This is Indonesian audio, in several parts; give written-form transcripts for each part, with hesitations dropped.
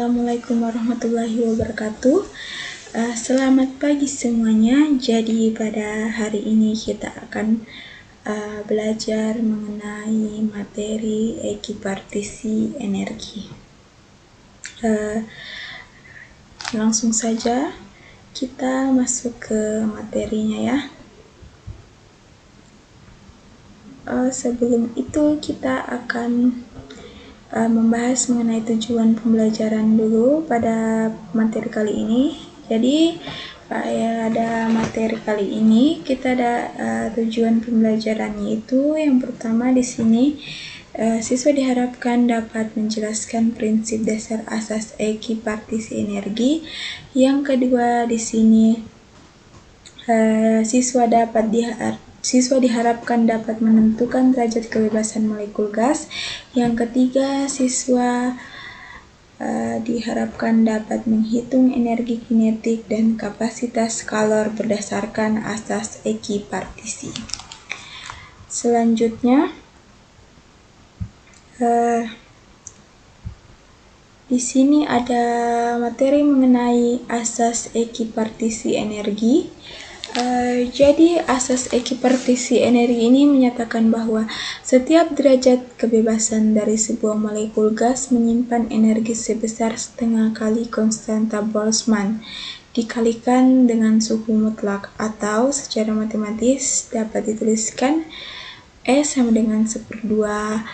Assalamualaikum warahmatullahi wabarakatuh. Selamat pagi semuanya. Jadi pada hari ini kita akan belajar mengenai materi ekipartisi energi. Langsung saja kita masuk ke materinya ya. Sebelum itu kita akan membahas mengenai tujuan pembelajaran dulu pada materi kali ini. Jadi pada materi kali ini kita ada tujuan pembelajarannya itu yang pertama di sini siswa diharapkan dapat menjelaskan prinsip dasar asas ekipartisi energi. Yang kedua di sini siswa diharapkan dapat menentukan derajat kebebasan molekul gas. Yang ketiga, siswa diharapkan dapat menghitung energi kinetik dan kapasitas kalor berdasarkan asas ekipartisi. Selanjutnya, di sini ada materi mengenai asas ekipartisi energi. Jadi asas ekipartisi energi ini menyatakan bahwa setiap derajat kebebasan dari sebuah molekul gas menyimpan energi sebesar setengah kali konstanta Boltzmann dikalikan dengan suhu mutlak, atau secara matematis dapat dituliskan E sama dengan 1/2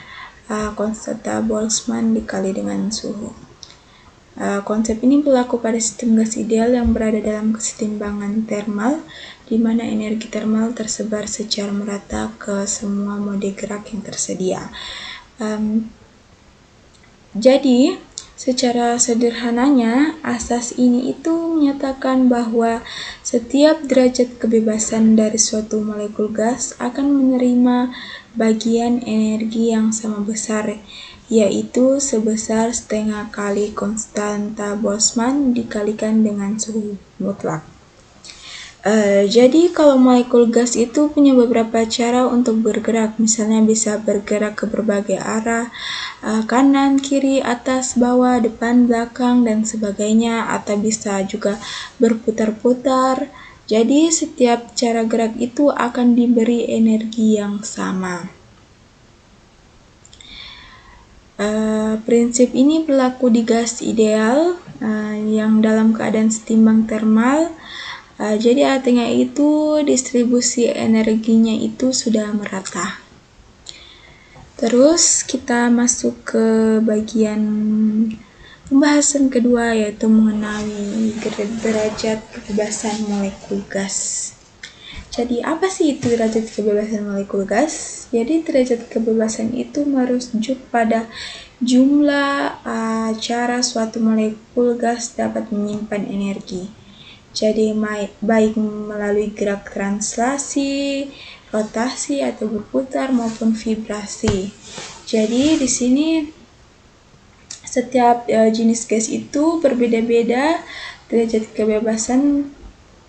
konstanta Boltzmann dikali dengan suhu. Konsep ini berlaku pada sistem gas ideal yang berada dalam kesetimbangan termal, di mana energi termal tersebar secara merata ke semua mode gerak yang tersedia. Jadi, secara sederhananya, asas ini itu menyatakan bahwa setiap derajat kebebasan dari suatu molekul gas akan menerima bagian energi yang sama besar, yaitu sebesar setengah kali konstanta Boltzmann dikalikan dengan suhu mutlak. Jadi kalau molekul gas itu punya beberapa cara untuk bergerak, misalnya bisa bergerak ke berbagai arah, kanan, kiri, atas, bawah, depan, belakang, dan sebagainya, atau bisa juga berputar-putar. Jadi setiap cara gerak itu akan diberi energi yang sama. Prinsip ini berlaku di gas ideal yang dalam keadaan setimbang termal. Jadi artinya itu distribusi energinya itu sudah merata. Terus kita masuk ke bagian pembahasan kedua, yaitu mengenai derajat kebebasan molekul gas. Jadi apa sih itu derajat kebebasan molekul gas? Jadi derajat kebebasan itu merujuk pada jumlah cara suatu molekul gas dapat menyimpan energi. Jadi baik melalui gerak translasi, rotasi atau berputar maupun vibrasi. Jadi di sini setiap jenis gas itu berbeda-beda derajat kebebasan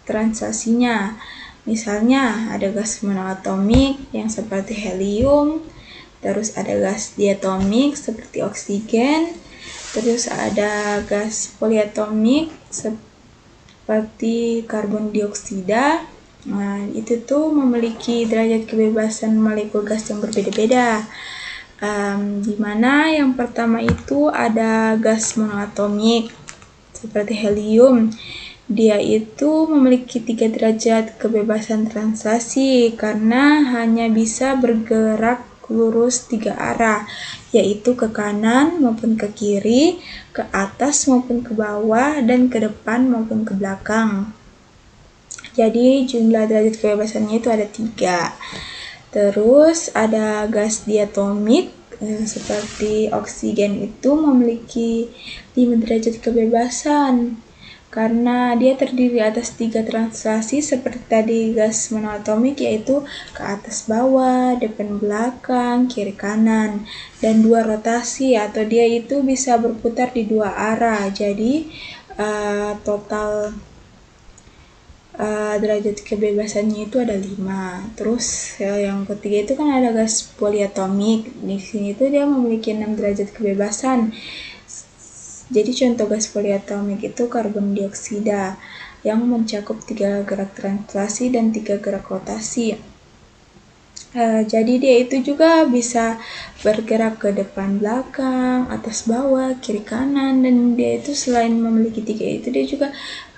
translasinya. Misalnya ada gas monoatomik yang seperti helium, terus ada gas diatomik seperti oksigen, terus ada gas poliatomik seperti karbon dioksida. Itu tuh memiliki derajat kebebasan molekul gas yang berbeda-beda. Di mana yang pertama itu ada gas monoatomik seperti helium. Dia itu memiliki 3 derajat kebebasan translasi karena hanya bisa bergerak lurus 3 arah, yaitu ke kanan maupun ke kiri, ke atas maupun ke bawah, dan ke depan maupun ke belakang. Jadi jumlah derajat kebebasannya itu ada 3. Terus ada gas diatomik seperti oksigen itu memiliki 5 derajat kebebasan karena dia terdiri atas 3 translasi seperti tadi gas monoatomik, yaitu ke atas bawah, depan belakang, kiri kanan, dan 2 rotasi atau dia itu bisa berputar di 2 arah. Jadi total derajat kebebasannya itu ada 5. Terus yang ketiga itu kan ada gas poliatomik. Di sini itu dia memiliki 6 derajat kebebasan. Jadi contoh gas poliatomik itu karbon dioksida yang mencakup 3 gerak translasi dan 3 gerak rotasi. Jadi dia itu juga bisa bergerak ke depan belakang, atas bawah, kiri kanan, dan dia itu selain memiliki 3 itu dia juga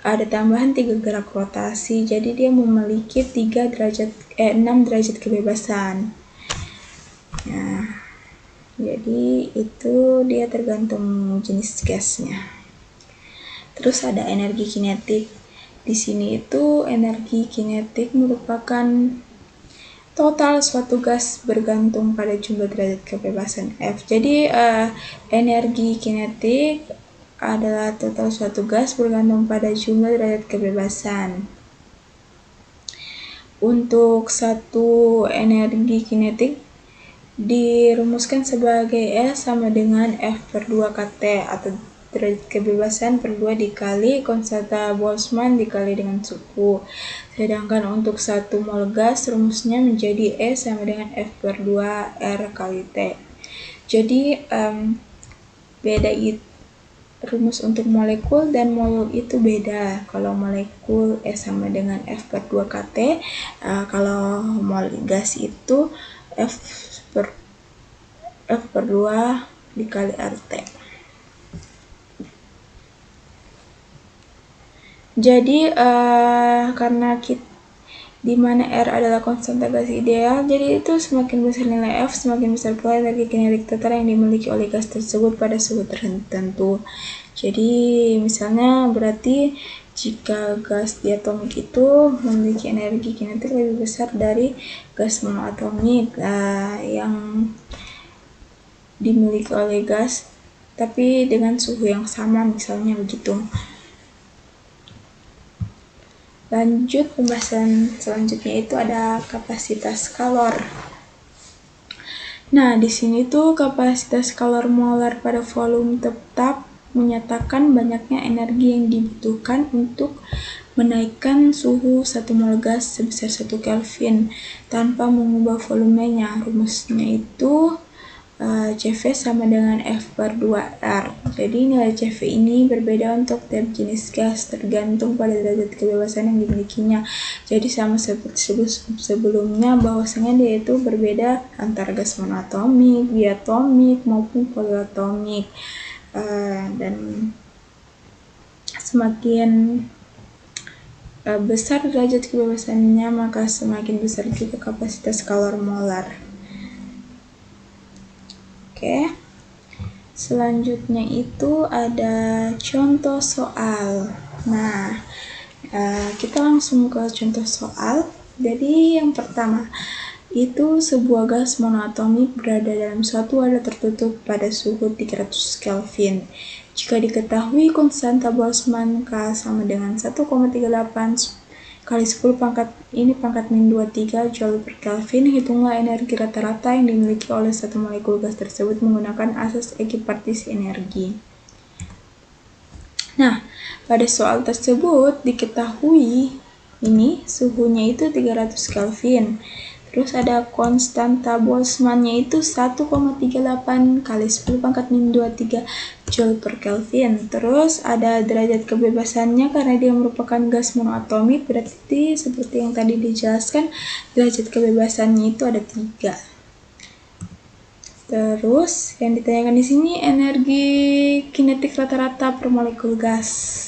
ada tambahan 3 gerak rotasi. Jadi dia memiliki 6 derajat kebebasan. Nah, jadi itu dia tergantung jenis gasnya. Terus ada energi kinetik. Di sini itu energi kinetik merupakan total suatu gas bergantung pada jumlah derajat kebebasan F. Jadi energi kinetik adalah total suatu gas bergantung pada jumlah derajat kebebasan. Untuk satu energi kinetik dirumuskan sebagai E sama dengan F/2 kT atau derajat kebebasan per 2 dikali konstanta Boltzmann dikali dengan suhu. Sedangkan untuk 1 mol gas rumusnya menjadi E sama dengan F/2 R kali T. Jadi beda itu rumus untuk molekul dan mol itu beda. Kalau molekul E sama dengan F/2 kT, kalau mol gas itu F/2 dikali RT. Jadi karena di mana R adalah konstanta gas ideal, jadi itu semakin besar nilai F, semakin besar pula energi kinetik total yang dimiliki oleh gas tersebut pada suhu tertentu. Jadi misalnya berarti jika gas diatomik itu memiliki energi kinetik lebih besar dari gas monoatomik yang dimiliki oleh gas tapi dengan suhu yang sama, misalnya begitu. Lanjut pembahasan selanjutnya itu ada kapasitas kalor. Nah, di sini tuh kapasitas kalor molar pada volume tetap menyatakan banyaknya energi yang dibutuhkan untuk menaikkan suhu 1 mol gas sebesar 1 Kelvin tanpa mengubah volumenya. Rumusnya itu CV sama dengan F/2R. Jadi nilai CV ini berbeda untuk tiap jenis gas tergantung pada derajat kebebasan yang dimilikinya. Jadi sama seperti sebelumnya bahwasanya dia itu berbeda antara gas monoatomik, diatomik maupun poliatomik. Dan semakin besar derajat kebebasannya maka semakin besar juga kapasitas kalor molar. Oke. Selanjutnya itu ada contoh soal. Nah, kita langsung ke contoh soal. Jadi yang pertama itu sebuah gas monoatomik berada dalam suatu wadah tertutup pada suhu 300 Kelvin. Jika diketahui konstanta Boltzmann K sama dengan 1,38 kali 10 pangkat -23 Joule per Kelvin, hitunglah energi rata-rata yang dimiliki oleh satu molekul gas tersebut menggunakan asas ekipartisi energi. Nah, pada soal tersebut diketahui ini suhunya itu 300 Kelvin. Terus ada konstanta Boltzmann-nya itu 1,38 kali 10 pangkat -23 Joule per Kelvin. Terus ada derajat kebebasannya karena dia merupakan gas monoatomik, berarti seperti yang tadi dijelaskan derajat kebebasannya itu ada 3. Terus yang ditanyakan di sini energi kinetik rata-rata per molekul gas.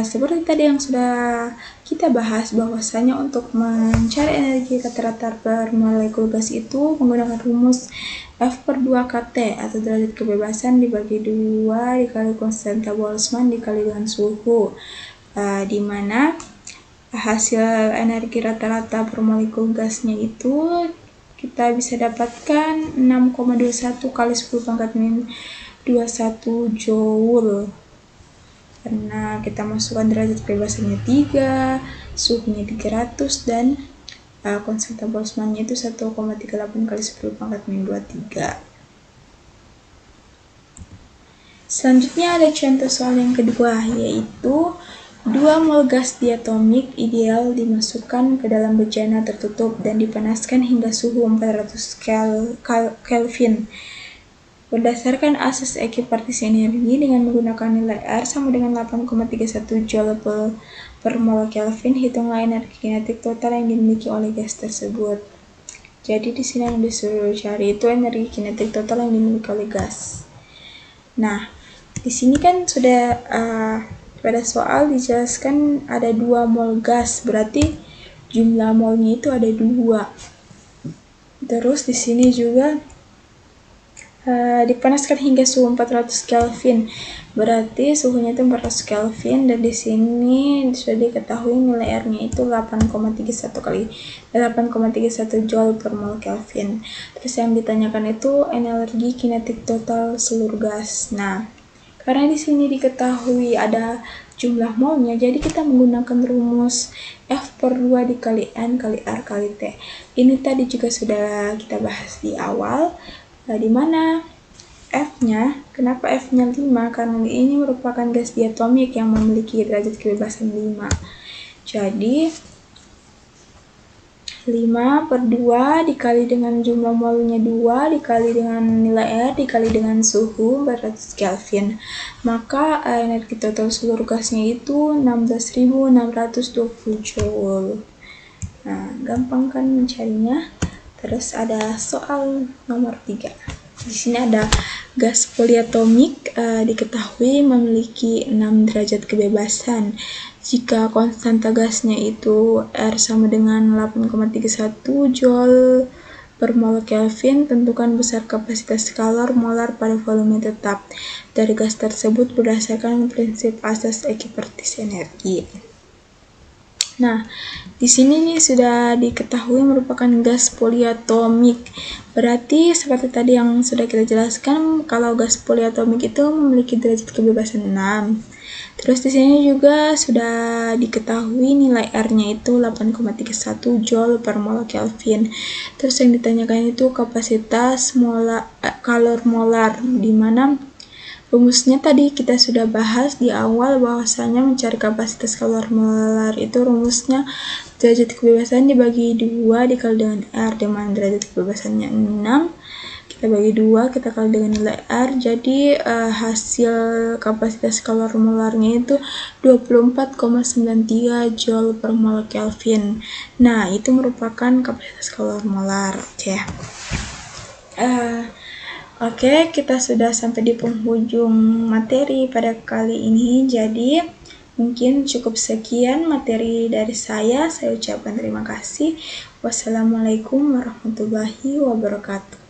Seperti tadi yang sudah kita bahas bahwasanya untuk mencari energi rata-rata per molekul gas itu menggunakan rumus F/2 kT atau derajat kebebasan dibagi 2 dikali konstanta Boltzmann dikali dengan suhu, di mana hasil energi rata-rata per molekul gasnya itu kita bisa dapatkan 6,21 kali 10 pangkat -21 Joule. Karena kita masukkan derajat kebebasannya 3, suhunya 300 dan konstanta Boltzmann-nya itu 1,38 kali 10 pangkat -23. Selanjutnya ada contoh soal yang kedua, yaitu 2 mol gas diatomik ideal dimasukkan ke dalam bejana tertutup dan dipanaskan hingga suhu 400 Kelvin. Berdasarkan asas ekipartisi energi dengan menggunakan nilai R sama dengan 8,31 Joule per mol Kelvin, hitunglah energi kinetik total yang dimiliki oleh gas tersebut. Jadi di sini yang disuruh cari itu energi kinetik total yang dimiliki oleh gas. Nah, di sini kan sudah pada soal dijelaskan ada 2 mol gas, berarti jumlah molnya itu ada 2. Terus di sini juga dipanaskan hingga suhu 400 Kelvin, berarti suhunya itu 400 Kelvin, dan di sini sudah diketahui nilai R-nya itu 8,31 Joule per mol Kelvin. Terus yang ditanyakan itu energi kinetik total seluruh gas. Nah, karena di sini diketahui ada jumlah molnya, jadi kita menggunakan rumus F/2 dikali N kali R kali T. Ini tadi juga sudah kita bahas di awal. Di mana F-nya, kenapa F-nya 5? Karena ini merupakan gas diatomik yang memiliki derajat kebebasan 5. Jadi 5/2 dikali dengan jumlah molnya 2 dikali dengan nilai R dikali dengan suhu 400 Kelvin. Maka energi total seluruh gasnya itu 16.620 Joule. Nah, gampang kan mencarinya. Terus ada soal nomor 3. Di sini ada gas poliatomik diketahui memiliki 6 derajat kebebasan. Jika konstanta gasnya itu R sama dengan 8,31 Joule per mol Kelvin, tentukan besar kapasitas scalar molar pada volume tetap dari gas tersebut berdasarkan prinsip asas ekipartisi energi. Nah, di sini nih sudah diketahui merupakan gas poliatomik. Berarti seperti tadi yang sudah kita jelaskan, kalau gas poliatomik itu memiliki derajat kebebasan 6. Terus di sini juga sudah diketahui nilai R-nya itu 8,31 Joule per mol Kelvin. Terus yang ditanyakan itu kapasitas kalor molar, di mana rumusnya tadi kita sudah bahas di awal bahwasanya mencari kapasitas kalor molar itu rumusnya derajat kebebasan dibagi 2 dikali dengan R, di mana derajat kebebasannya 6, kita bagi 2, kita kali dengan nilai R, jadi hasil kapasitas kalor molarnya itu 24,93 Joule per mol Kelvin. Nah, itu merupakan kapasitas kalor molar. Oke, kita sudah sampai di penghujung materi pada kali ini. Jadi, mungkin cukup sekian materi dari saya. Saya ucapkan terima kasih. Wassalamualaikum warahmatullahi wabarakatuh.